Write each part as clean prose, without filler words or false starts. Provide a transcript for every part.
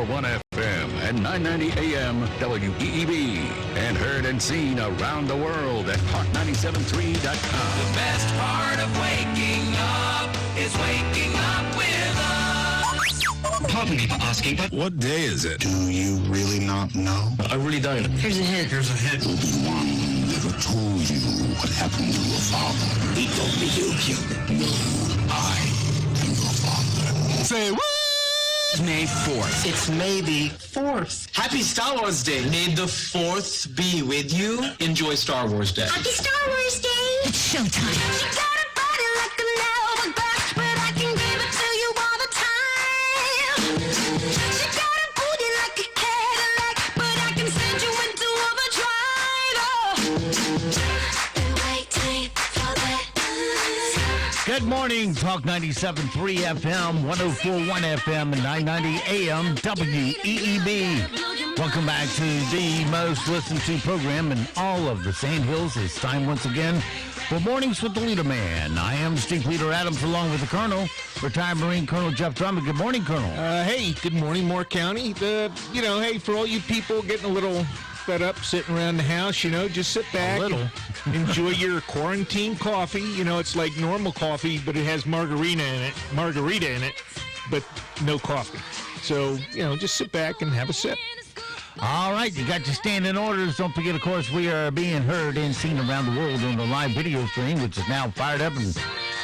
104.1 FM and 990 AM WEEB. And heard and seen around the world at talk973.com. The best part of waking up is waking up with us. Pardon me for asking, but What day is it? Do you really not know? I really don't. Here's a hint. Obi-Wan never told you what happened to your father. He told me you killed him. No, I am your father. Say what? May 4th. It's May the 4th. Happy Star Wars Day. May the 4th be with you. Enjoy Star Wars Day. Happy Star Wars Day! It's showtime. She got a body like an hourglass, but I can give it to you all the time. She got a booty like a Cadillac, but I can send you into overdrive. Oh, been waiting for that. Good morning, Talk 97.3 FM, 104.1 FM, and 990 AM WEEB. Welcome back to the most listened to program in all of the Sand Hills. It's time once again for Mornings with the Leader Man. I am Steve Leader Adams along with the Colonel, retired Marine Colonel Jeff Drummond. Good morning, Colonel. Hey, good morning, Moore County. Hey, for all you people getting a little fed up sitting around the house, just sit back and enjoy your quarantine coffee. It's like normal coffee, but it has margarita in it, but no coffee. So, just sit back and have a sip. All right, you got your standing orders. Don't forget, of course, we are being heard and seen around the world on the live video stream, which is now fired up and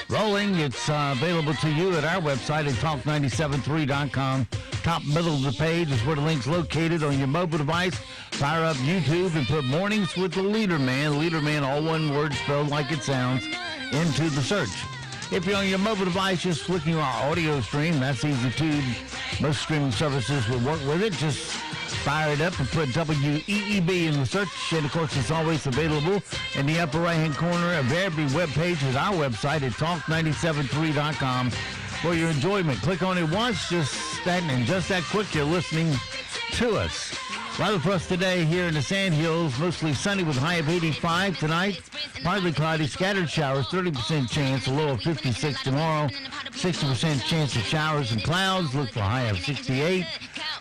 rolling. It's available to you at our website at talk973.com. Top middle of the page is where the link's located on your mobile device. Fire up YouTube and put Mornings with the Leader Man, all one word spelled like it sounds, into the search. If you're on your mobile device, just flicking our audio stream, that's easy too. Most streaming services will work with it. Just fire it up and put WEEB in the search. And of course, it's always available in the upper right-hand corner of every web page is our website at talk973.com for your enjoyment. Click on it once, just that quick, you're listening to us. Weather for us today here in the Sand Hills, mostly sunny with a high of 85 tonight. Partly cloudy, scattered showers, 30% chance, a low of 56 tomorrow. 60% chance of showers and clouds, look for a high of 68.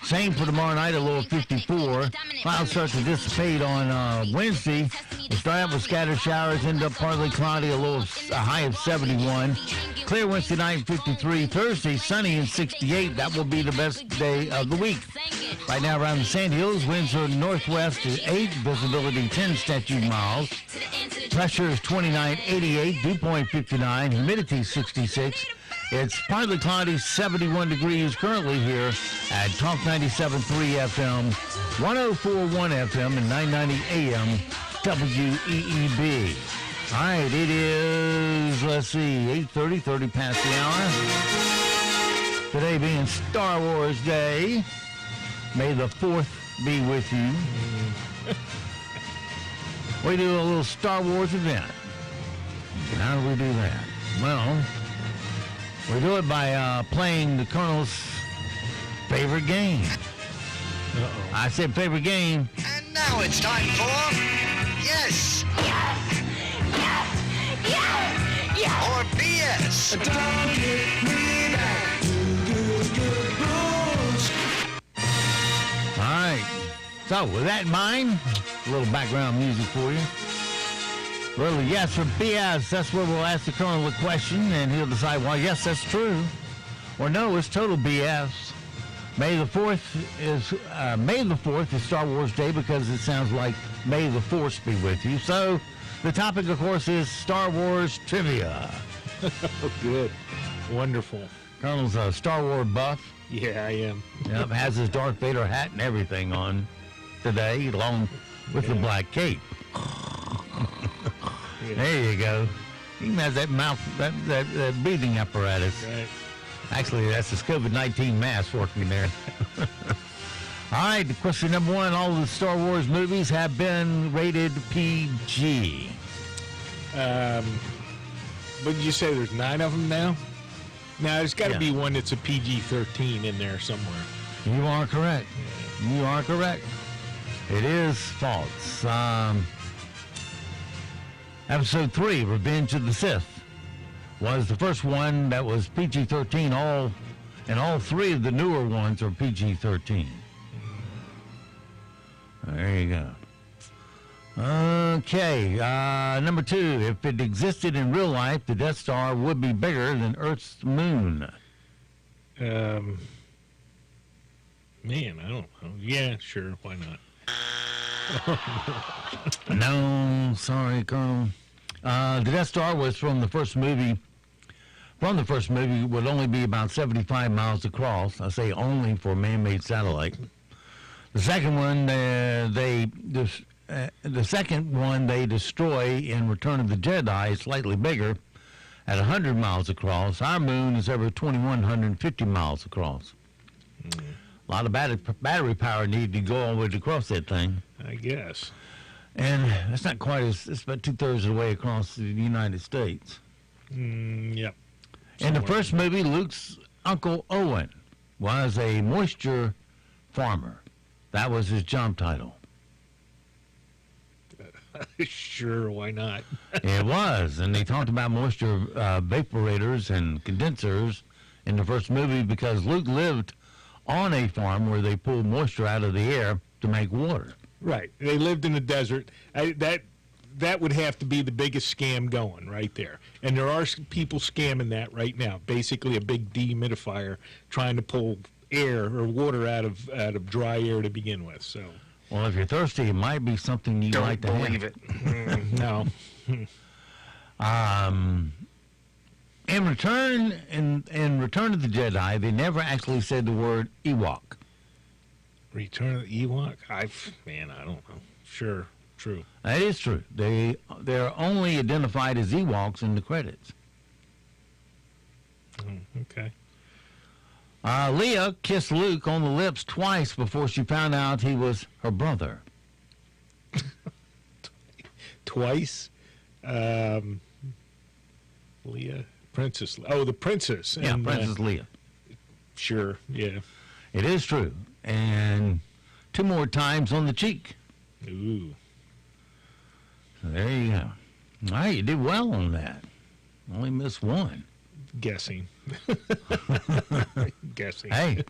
Same for tomorrow night, a low of 54. Clouds start to dissipate on Wednesday. We'll start out with scattered showers, end up partly cloudy, a high of 71. Clear Wednesday night, 53. Thursday, sunny and 68. That will be the best day of the week. Right now around the Sand Hills, winds are northwest at 8, visibility 10 statute miles. Pressure is 2988, dew point 59, humidity 66. It's partly cloudy, 71 degrees currently here at Talk 97.3 FM, 104.1 FM, and 990 AM WEEB. All right, it is, 8:30, 30 past the hour. Today being Star Wars Day. May the 4th be with you. We do a little Star Wars event. How do we do that? Well, we do it by playing the Colonel's favorite game. Uh-oh. I said favorite game. And now it's time for Yes! Yes! Yes! Yes! Yes! Or BS. All right. So, with that in mind, a little background music for you. A little yes or BS. That's where we'll ask the Colonel a question, and he'll decide, well, yes, that's true, or no, it's total BS. May the 4th is Star Wars Day because it sounds like May the Force be with you. So, the topic, of course, is Star Wars trivia. Oh, good. Wonderful. Colonel's a Star Wars buff. Yeah, I am. Yep, has his Darth Vader hat and everything on today, along with the black cape. There you go. He even has that mouth, that breathing apparatus. Right. Actually, that's his COVID-19 mask working there. All right, question number one. All of the Star Wars movies have been rated PG. What did you say? There's 9 of them now? Now, there's got to be one that's a PG-13 in there somewhere. You are correct. You are correct. It is false. Episode 3, Revenge of the Sith, was the first one that was PG-13, all And all 3 of the newer ones are PG-13. There you go. Okay, number 2. If it existed in real life, the Death Star would be bigger than Earth's moon. Man, I don't know. Yeah, sure, why not? No, sorry, Colonel. The Death Star was from the first movie. From the first movie, would only be about 75 miles across. I say only for a man-made satellite. The second one, the second one they destroy in Return of the Jedi is slightly bigger, at 100 miles across. Our moon is over 2,150 miles across. A lot of battery power needed to go all the way across that thing. I guess. And that's not quite as, it's about 2/3 of the way across the United States. Yep. In the first movie, Luke's Uncle Owen was a moisture farmer. That was his job title. Sure, why not? It was, and they talked about moisture vaporators and condensers in the first movie because Luke lived on a farm where they pulled moisture out of the air to make water. Right. They lived in the desert. That would have to be the biggest scam going right there. And there are people scamming that right now. Basically a big dehumidifier trying to pull air or water out of dry air to begin with. So, well, if you're thirsty, it might be something you'd like to have. Don't believe it. No. In Return of the Jedi, they never actually said the word Ewok. Return of the Ewok? I don't know. Sure, true. That is true. They're only identified as Ewoks in the credits. Okay. Leia kissed Luke on the lips twice before she found out he was her brother. Twice? Leia, Princess. Oh, the princess. Yeah, and, Princess Leia. Sure, yeah. It is true. And 2 more times on the cheek. Ooh. So there you go. All right, you did well on that. Only missed 1. Guessing. Guessing. Hey,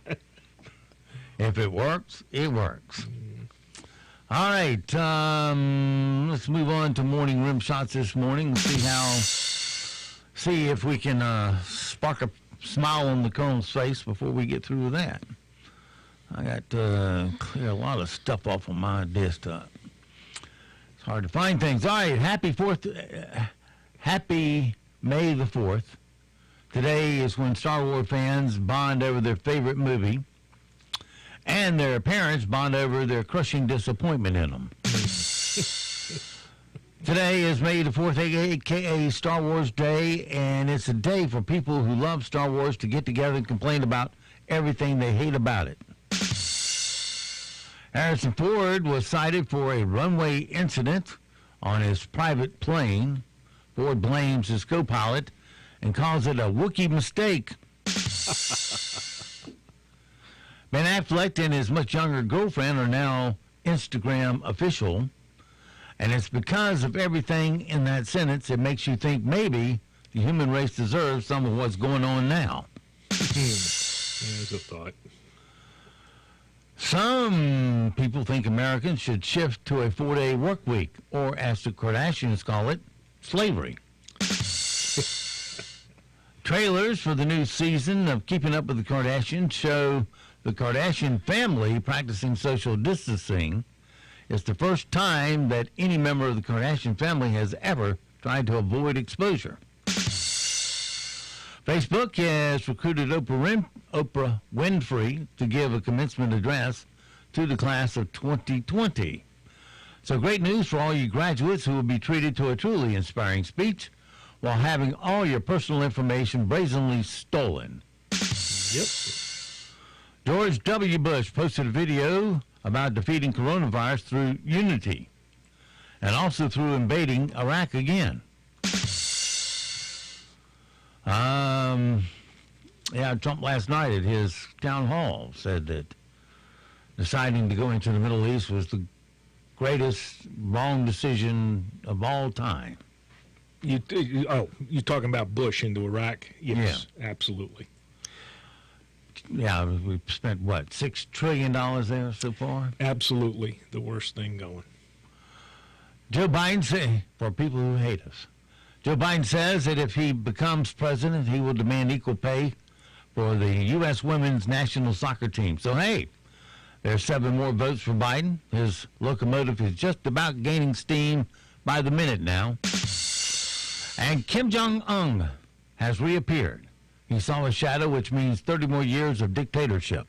if it works, it works. All right, let's move on to morning rim shots this morning. See if we can spark a smile on the Colonel's face before we get through with that. I got to clear a lot of stuff off on my desktop. It's hard to find things. All right, happy May the 4th. Today is when Star Wars fans bond over their favorite movie, and their parents bond over their crushing disappointment in them. Today is May the 4th, a.k.a. Star Wars Day, and it's a day for people who love Star Wars to get together and complain about everything they hate about it. Harrison Ford was cited for a runway incident on his private plane. Ford blames his co-pilot and calls it a Wookiee mistake. Ben Affleck and his much younger girlfriend are now Instagram official, and it's because of everything in that sentence it makes you think maybe the human race deserves some of what's going on now. There's a thought. Some people think Americans should shift to a 4-day work week, or as the Kardashians call it, slavery. Trailers for the new season of Keeping Up with the Kardashians show the Kardashian family practicing social distancing. It's the first time that any member of the Kardashian family has ever tried to avoid exposure. Facebook has recruited Oprah Winfrey to give a commencement address to the class of 2020. So great news for all you graduates who will be treated to a truly inspiring speech while having all your personal information brazenly stolen. Yep. George W. Bush posted a video about defeating coronavirus through unity and also through invading Iraq again. Trump last night at his town hall said that deciding to go into the Middle East was the greatest wrong decision of all time. You're talking about Bush into Iraq? Yes, Yeah. Absolutely. we've spent, what, $6 trillion there so far? Absolutely the worst thing going. Joe Biden say for people who hate us. Joe Biden says that if he becomes president, he will demand equal pay for the U.S. women's national soccer team. So, hey, there's 7 more votes for Biden. His locomotive is just about gaining steam by the minute now. And Kim Jong-un has reappeared. He saw a shadow, which means 30 more years of dictatorship.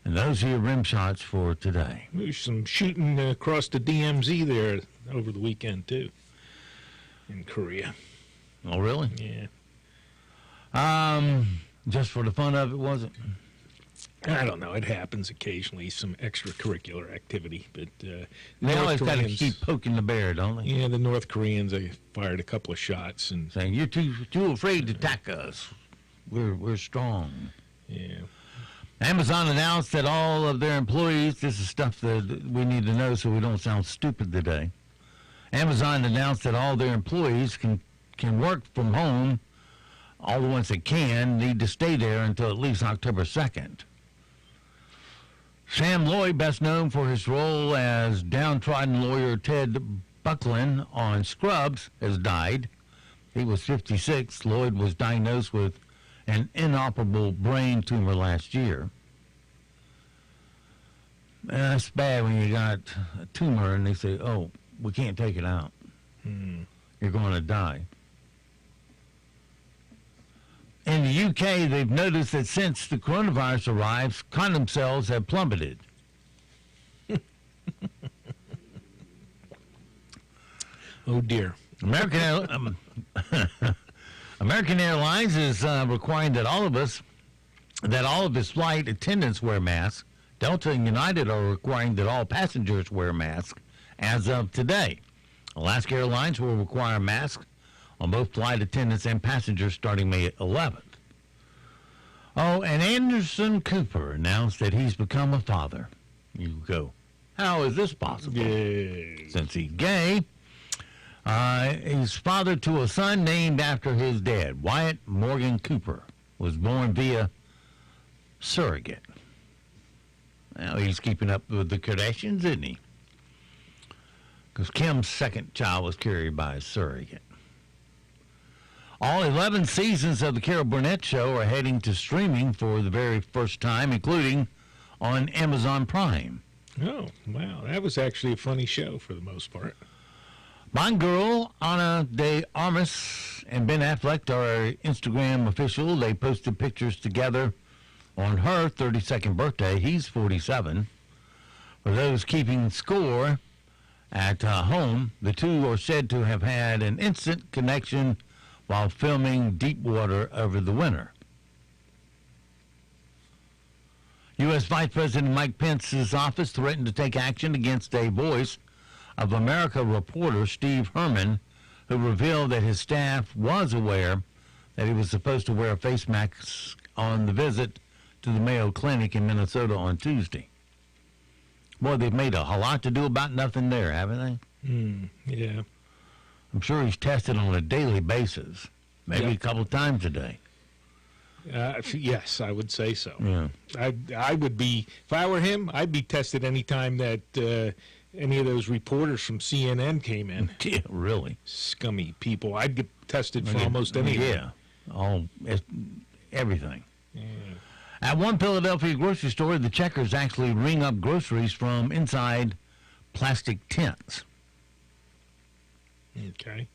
And those are your rim shots for today. There's some shooting across the DMZ there over the weekend, too, in Korea. Oh, really? Yeah. Just for the fun of it, was it? I don't know. It happens occasionally, some extracurricular activity. But They always got to keep poking the bear, don't they? Yeah, the North Koreans, they fired a couple of shots. And saying, you're too afraid to attack us. We're strong. yeah. Amazon announced that all of their employees, this is stuff that we need to know so we don't sound stupid today. Amazon announced that all their employees can work from home. All the ones that can need to stay there until at least October 2nd. Sam Lloyd, best known for his role as downtrodden lawyer Ted Buckland on Scrubs, has died. He was 56. Lloyd was diagnosed with an inoperable brain tumor last year. And that's bad when you got a tumor and they say, oh, we can't take it out. You're going to die. In the UK, they've noticed that since the coronavirus arrived, condom sales have plummeted. Oh, dear. American Airlines is requiring that all of its flight attendants wear masks. Delta and United are requiring that all passengers wear masks as of today. Alaska Airlines will require masks on both flight attendants and passengers starting May 11th. Oh, and Anderson Cooper announced that he's become a father. You go, how is this possible? Yay. Since he's gay, he's father to a son named after his dad. Wyatt Morgan Cooper was born via surrogate. Well, he's keeping up with the Kardashians, isn't he? Because Kim's second child was carried by a surrogate. All 11 seasons of the Carol Burnett Show are heading to streaming for the very first time, including on Amazon Prime. Oh, wow. That was actually a funny show for the most part. Bond girl Ana de Armas and Ben Affleck are Instagram official. They posted pictures together on her 32nd birthday. He's 47. For those keeping score at home, the two are said to have had an instant connection while filming Deepwater over the winter. U.S. Vice President Mike Pence's office threatened to take action against a Voice of America reporter, Steve Herman, who revealed that his staff was aware that he was supposed to wear a face mask on the visit to the Mayo Clinic in Minnesota on Tuesday. Boy, they've made a lot to do about nothing there, haven't they? Yeah. I'm sure he's tested on a daily basis, maybe a couple of times a day. Yes, I would say so. Yeah. I would be, if I were him, I'd be tested any time that any of those reporters from CNN came in. Yeah, really. Scummy people. I'd get tested for almost anything. Yeah, everything. Yeah. At one Philadelphia grocery store, the checkers actually ring up groceries from inside plastic tents. Okay.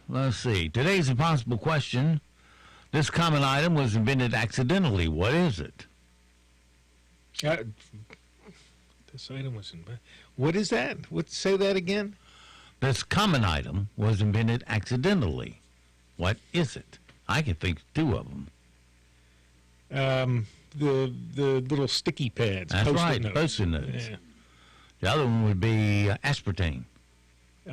Let's see. Today's impossible question. This common item was invented accidentally. What is it? This item was invented. What is that? Say that again? This common item was invented accidentally. What is it? I can think two of them. The little sticky pads. That's Post-it right, notes. Post-it notes. Yeah. The other one would be aspartame.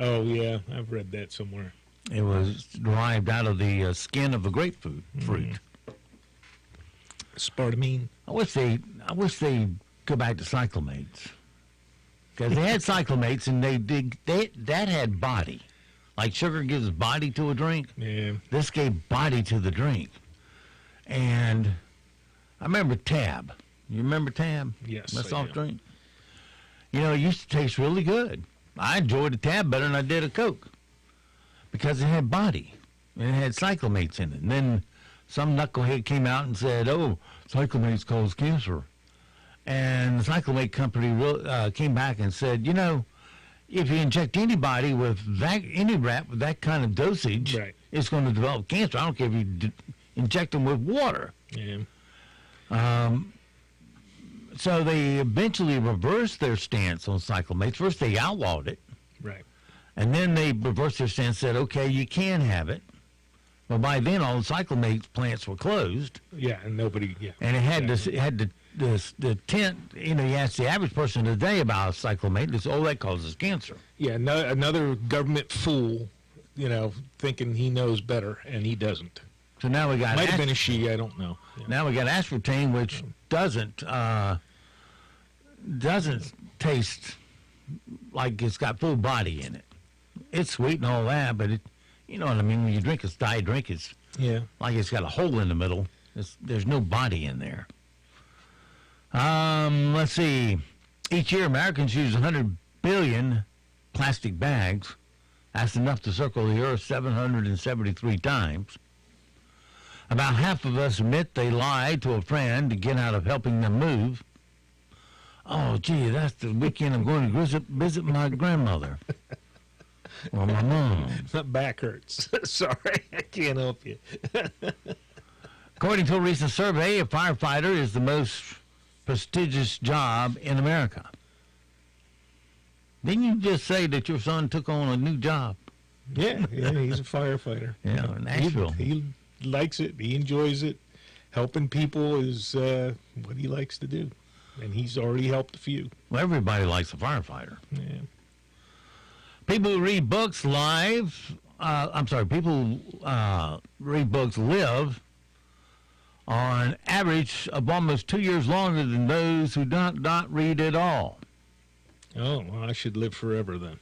Oh, yeah. I've read that somewhere. It was derived out of the skin of a grapefruit. Spartamine. I wish they go back to cyclamates, because they had cyclamates and that had body. Like sugar gives body to a drink. Yeah. This gave body to the drink. And I remember Tab. You remember Tab? Yes, That I soft do. drink? You know, it used to taste really good. I enjoyed a Tab better than I did a Coke because it had body and it had cyclamates in it. And then some knucklehead came out and said, "Oh, cyclamates cause cancer." And the cyclamate company came back and said, "You know, if you inject anybody with any rat with that kind of dosage, Right. it's going to develop cancer. I don't care if you inject them with water." Yeah. So they eventually reversed their stance on cyclamates. First, they outlawed it, Right. and then they reversed their stance and said, "Okay, you can have it." But by then, all the cyclamate plants were closed, Yeah, and nobody. Yeah. and it had the tent. You know, you ask the average person today about cyclamate, they say, "Oh, that causes cancer." Yeah. Another government fool, thinking he knows better, and he doesn't. So now we got Might have been a she. I don't know. Yeah. now we got aspartame, which doesn't taste like it's got full body in it. It's sweet and all that, but you know what I mean. When you drink a diet drink, it's Yeah. like it's got a hole in the middle. There's no body in there. Let's see. Each year, Americans use 100 billion plastic bags. That's enough to circle the Earth 773 times. About half of us admit they lied to a friend to get out of helping them move. Oh, gee, that's the weekend I'm going to visit my grandmother. Or my mom. My back hurts. Sorry, I can't help you. According to a recent survey, a firefighter is the most prestigious job in America. Didn't you just say that your son took on a new job? Yeah, he's a firefighter. Yeah, in Nashville. He likes it. He enjoys it. Helping people is what he likes to do, and he's already helped a few. Well, everybody likes a firefighter. Yeah. People who read books people who read books live on average of almost 2 years longer than those who not read at all. Oh, well, I should live forever then.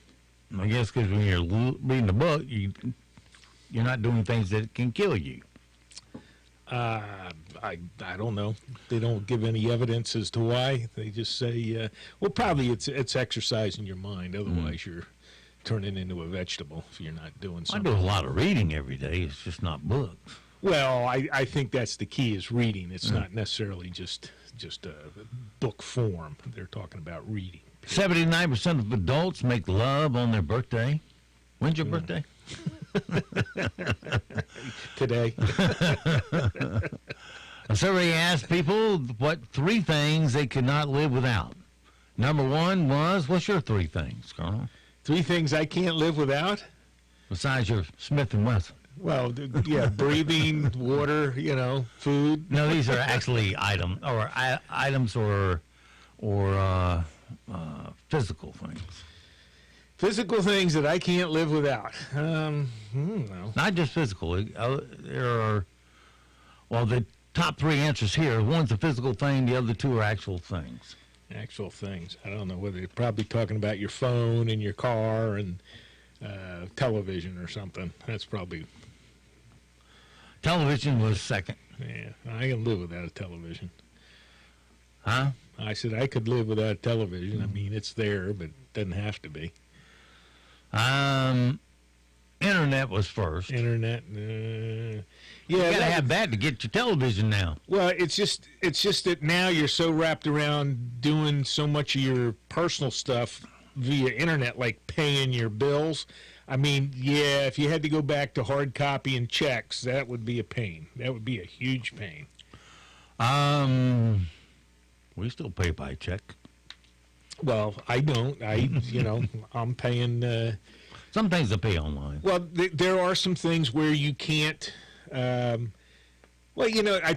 I guess because when you're reading a book, you're not doing things that can kill you. I don't know. They don't give any evidence as to why. They just say, well, probably it's exercising your mind. Otherwise, you're turning into a vegetable if you're not doing I something. do a lot of reading every day. It's just not books. Well, I think that's the key is reading. It's not necessarily just a book form. They're talking about reading. 79% of adults make love on their birthday. When's your birthday? Today. A survey asked people what 3 things they could not live without. Number 1 was, what's your 3 things, Colonel? 3 things I can't live without? Besides your Smith & Wesson. Well, breathing, water, food. No, these are actually items or physical things. Physical things that I can't live without. No. Not just physical. There are, the top 3 answers here. One's a physical thing. The other 2 are actual things. Actual things. I don't know whether you're probably talking about your phone and your car and television or something. That's probably. Television was second. Yeah, I can live without a television. Huh? I said I could live without a television. I mean, it's there, but it doesn't have to be. Internet was first. Internet. You Yeah, gotta have that to get your television now. well, it's just that now you're so wrapped around doing so much of your personal stuff via internet, like paying your bills. I mean, yeah, if you had to go back to hard copy and checks, that would be a pain. That would be a huge pain. We still pay by check. Well, I don't. I'm paying. Some things I pay online. Well, there are some things where you can't. I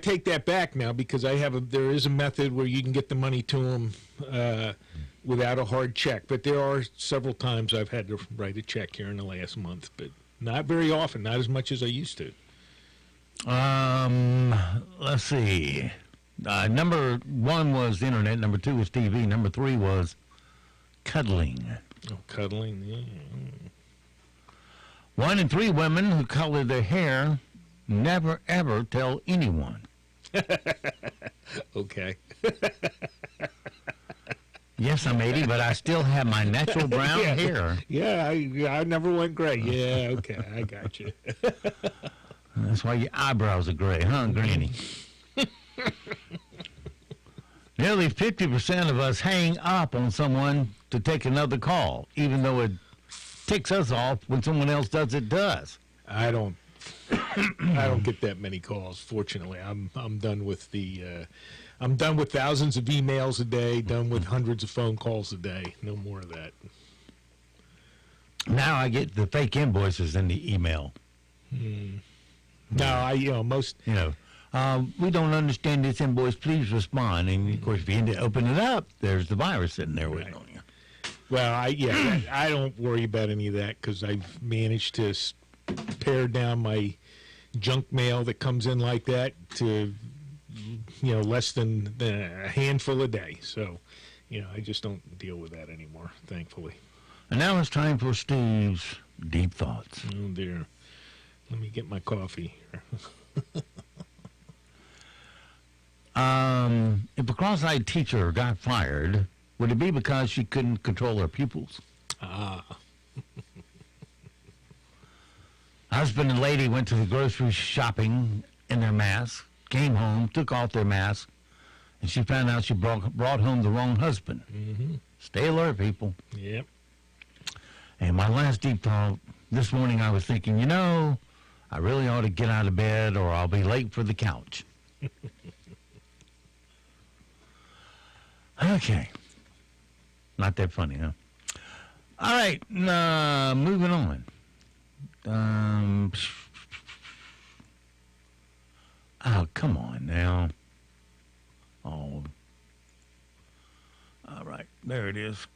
take that back now because there is a method where you can get the money to them without a hard check. But there are several times I've had to write a check here in the last month, but not very often, not as much as I used to. Let's see. Number 1 was the internet. Number 2 was TV. Number 3 was cuddling. Oh, cuddling. Yeah. 1 in 3 women who color their hair never, ever tell anyone. Okay. Yes, I'm 80, but I still have my natural brown hair. Yeah, I never went gray. Yeah, okay, I got you. That's why your eyebrows are gray, huh, Granny? Nearly 50% of us hang up on someone to take another call, even though it ticks us off when someone else does it to us. I don't get that many calls. Fortunately, I'm done with I'm done with thousands of emails a day. Done with hundreds of phone calls a day. No more of that. Now I get the fake invoices in the email. No, most. We don't understand this invoice. Please respond. And of course, if you end up opening it up, there's the virus sitting there waiting on you. Well, I don't worry about any of that because I've managed to pare down my junk mail that comes in like that to, less than a handful a day. So, I just don't deal with that anymore, thankfully. And now it's time for Steve's Deep Thoughts. Oh, dear. Let me get my coffee. If a cross-eyed teacher got fired, would it be because she couldn't control her pupils? Husband and lady went to the grocery shopping in their masks, came home, took off their masks, and she found out she brought home the wrong husband. Mm-hmm. Stay alert, people. Yep. And my last deep thought, this morning I was thinking, I really ought to get out of bed or I'll be late for the couch. Okay. Not that funny, huh? All right, moving on. Oh, come on now. Oh. All right, there it is.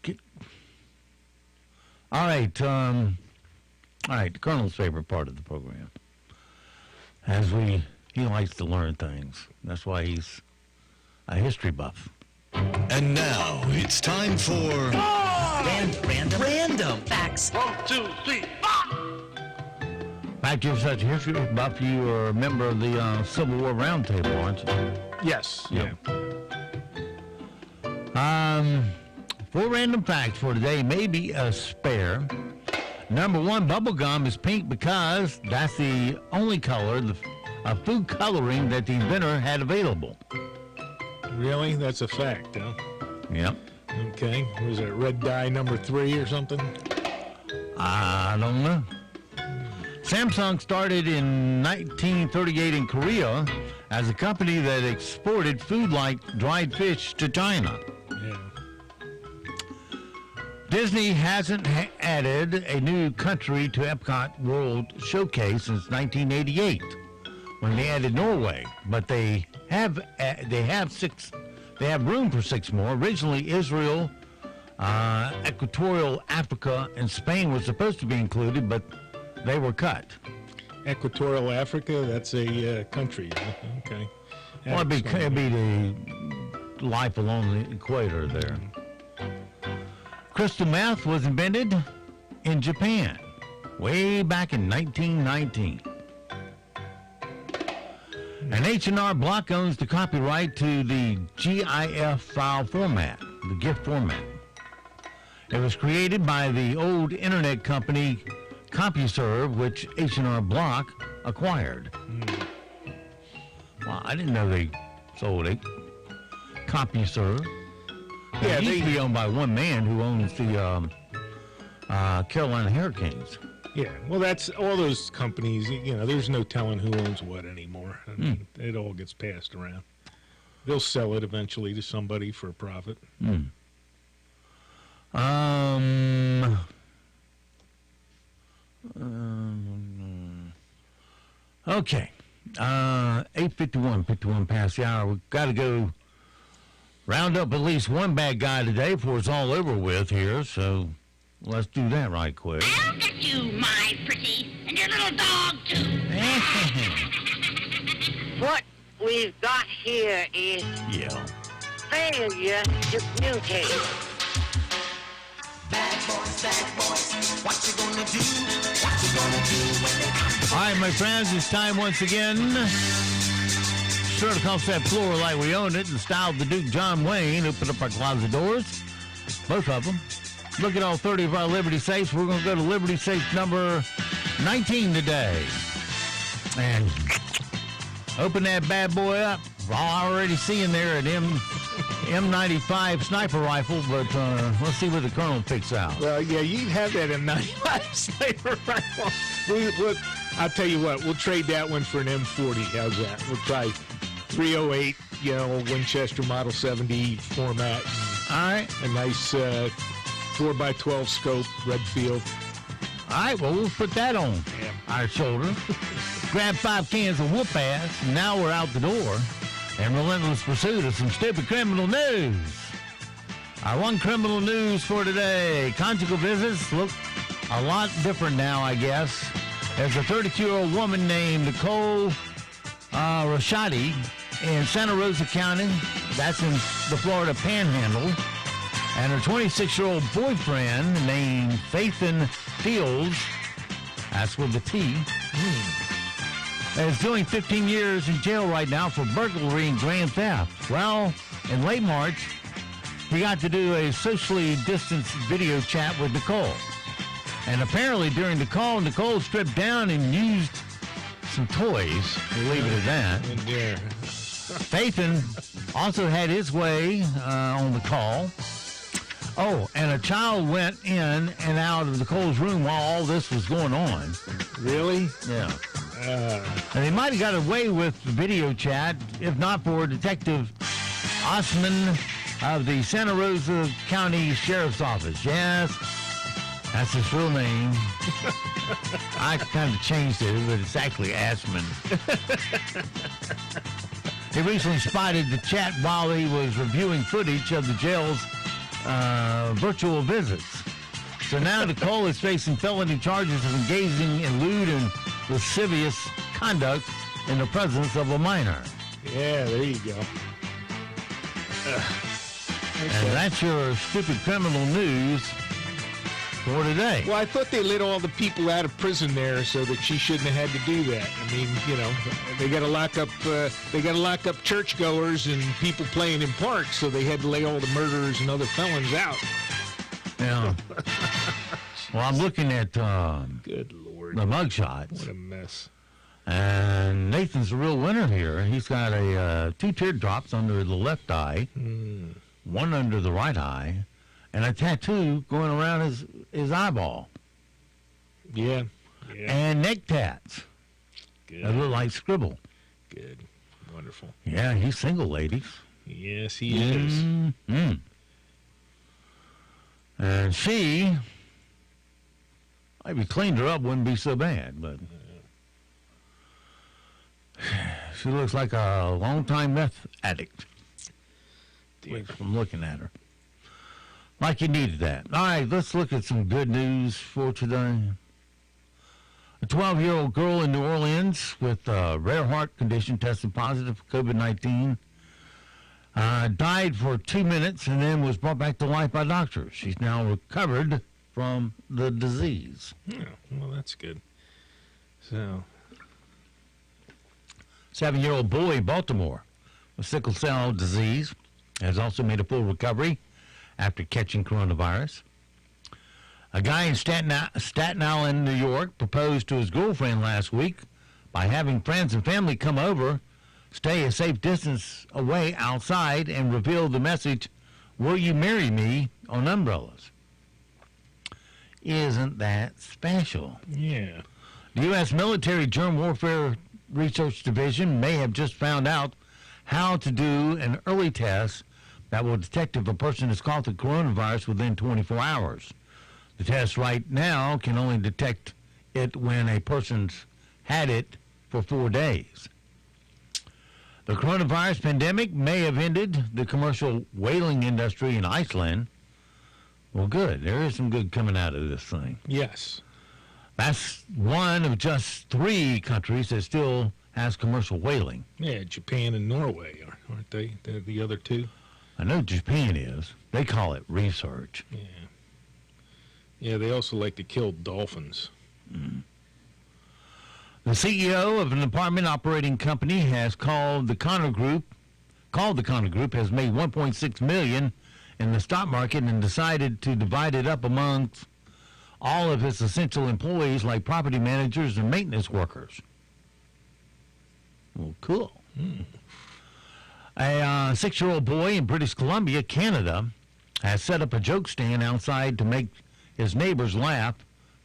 All right, the Colonel's favorite part of the program. He likes to learn things. That's why he's a history buff. And now it's time for Random facts. 1, 2, 3, 4. Back to such a history buff, you are a member of the Civil War Roundtable, aren't you? Yes. Yeah. 4 random facts for today, maybe a spare. Number 1, bubblegum is pink because that's the only color of food coloring that the inventor had available. Really? That's a fact, huh? Yep. Okay. Was it red dye number 3 or something? I don't know. Samsung started in 1938 in Korea as a company that exported food like dried fish to China. Yeah. Disney hasn't added a new country to Epcot World Showcase since 1988, when they added Norway. But they have room for 6 more. Originally, Israel, Equatorial Africa, and Spain were supposed to be included, but they were cut. Equatorial Africa, that's a country. Okay. Well, it'd be the life along the equator there. Crystal meth was invented in Japan way back in 1919. And H&R Block owns the copyright to the GIF file format, the GIF format. It was created by the old internet company CompuServe, which H&R Block acquired. Well, I didn't know they sold it. CompuServe. It used to be owned by one man who owns the Carolina Hurricanes. Yeah, well, that's all those companies. There's no telling who owns what anymore. It all gets passed around. They'll sell it eventually to somebody for a profit. Okay. 8:51 past the hour. We've got to go round up at least one bad guy today before it's all over with here, so let's do that right quick. I'll get you, my pretty, and your little dog, too. What we've got here is failure to mutate. Bad All right, my friends, it's time once again. Sure to cost that floor like we own it in the style of the Duke John Wayne. Open up our closet doors, both of them. Look at all 30 of our Liberty safes. We're going to go to Liberty safe number 19 today. And open that bad boy up. I already see in there an M95 sniper rifle, but let's see what the Colonel picks out. Well, yeah, you have that M95 sniper rifle. I'll tell you what, we'll trade that one for an M40. How's that? We'll try 308, Winchester Model 70 format. All right. A nice 4x12 scope, Redfield. All right, well, we'll put that on our shoulder. Grab 5 cans of whoop ass, and now we're out the door in relentless pursuit of some stupid criminal news. Our one criminal news for today. Conjugal visits look a lot different now, I guess. There's a 32-year-old woman named Nicole Rashadi in Santa Rosa County. That's in the Florida Panhandle. And her 26-year-old boyfriend named Fathan Fields, that's with the T, is doing 15 years in jail right now for burglary and grand theft. Well, in late March, he got to do a socially distanced video chat with Nicole. And apparently during the call, Nicole stripped down and used some toys. We'll leave it at that. Yeah. Fathan also had his way on the call. Oh, and a child went in and out of Nicole's room while all this was going on. Really? Yeah. And they might have got away with the video chat if not for Detective Osman of the Santa Rosa County Sheriff's Office. Yes, that's his real name. I kind of changed it, but it's actually Asman. He recently spotted the chat while he was reviewing footage of the jail's virtual visits. So now Nicole is facing felony charges of engaging in lewd and lascivious conduct in the presence of a minor. Yeah, there you go. And that's your stupid criminal news for today. Well, I thought they let all the people out of prison there so that she shouldn't have had to do that. I mean, they got to lock up churchgoers and people playing in parks, so they had to lay all the murderers and other felons out. Yeah. Well, I'm looking at Good Lord. the mugshot. What a mess. And Nathan's the real winner here. He's got a 2 teardrops under the left eye, 1 under the right eye, and a tattoo going around his eyeball. Yeah. And neck tats. Good. That look like scribble. Good. Wonderful. Yeah, he's single, ladies. Yes, he is. Mm-hmm. And she, maybe cleaned her up, wouldn't be so bad, but she looks like a long-time meth addict. From looking at her. Like you needed that. All right, let's look at some good news for today. A 12-year-old girl in New Orleans with a rare heart condition tested positive for COVID-19. Died for 2 minutes and then was brought back to life by doctors. She's now recovered from the disease. Yeah, well, that's good. So, 7-year-old boy in Baltimore with sickle cell disease has also made a full recovery after catching coronavirus. A guy in Staten Island, New York, proposed to his girlfriend last week by having friends and family come over, stay a safe distance away outside, and reveal the message, "Will you marry me?" on umbrellas. Isn't that special? yeah. The U.S. Military Germ Warfare Research Division may have just found out how to do an early test that will detect if a person has caught the coronavirus within 24 hours. The test right now can only detect it when a person's had it for 4 days. The coronavirus pandemic may have ended the commercial whaling industry in Iceland. Well, good. There is some good coming out of this thing. Yes. That's one of just 3 countries that still has commercial whaling. Yeah, Japan and Norway, aren't they? They're the other 2. I know Japan is. They call it research. Yeah. Yeah, they also like to kill dolphins. The CEO of an apartment operating company has called the Connor Group has made $1.6 million in the stock market and decided to divide it up amongst all of its essential employees like property managers and maintenance workers. Well, cool. A 6-year-old boy in British Columbia, Canada, has set up a joke stand outside to make his neighbors laugh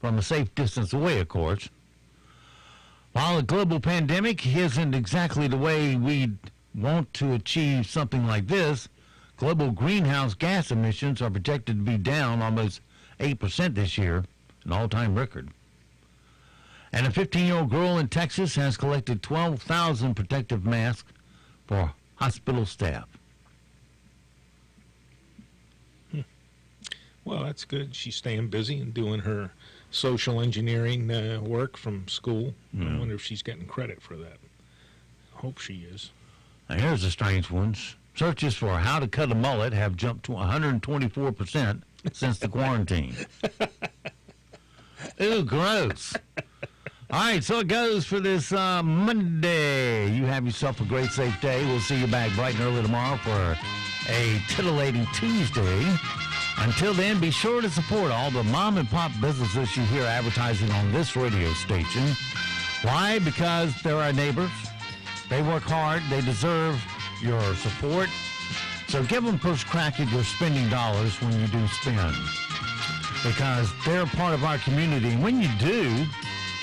from a safe distance away, of course. While a global pandemic isn't exactly the way we'd want to achieve something like this, global greenhouse gas emissions are projected to be down almost 8% this year, an all-time record. And a 15-year-old girl in Texas has collected 12,000 protective masks for hospital staff. Well, that's good. She's staying busy and doing her social engineering work from school. I wonder if she's getting credit for that. Hope she is. Now, here's a strange one. Searches for how to cut a mullet have jumped to 124% since the quarantine. Ew, gross. All right, so it goes for this Monday. You have yourself a great, safe day. We'll see you back bright and early tomorrow for a titillating Tuesday. Until then, be sure to support all the mom and pop businesses you hear advertising on this radio station. Why? Because they're our neighbors. They work hard. They deserve your support. So give them first crack at your spending dollars when you do spend. Because they're part of our community. And when you do,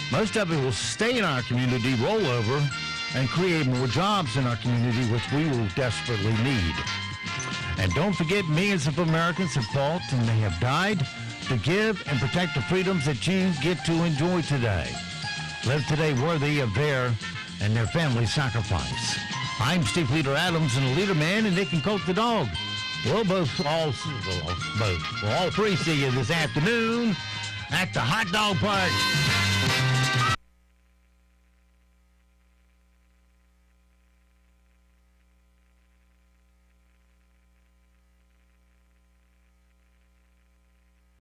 most of it will stay in our community, roll over, and create more jobs in our community, which we will desperately need. And don't forget, millions of Americans have fought and they have died to give and protect the freedoms that you get to enjoy today. Live today worthy of their and their family's sacrifice. I'm Steve Leader Adams and the Leader Man, and Nick and Colt the dog. We'll all three see you this afternoon at the hot dog park.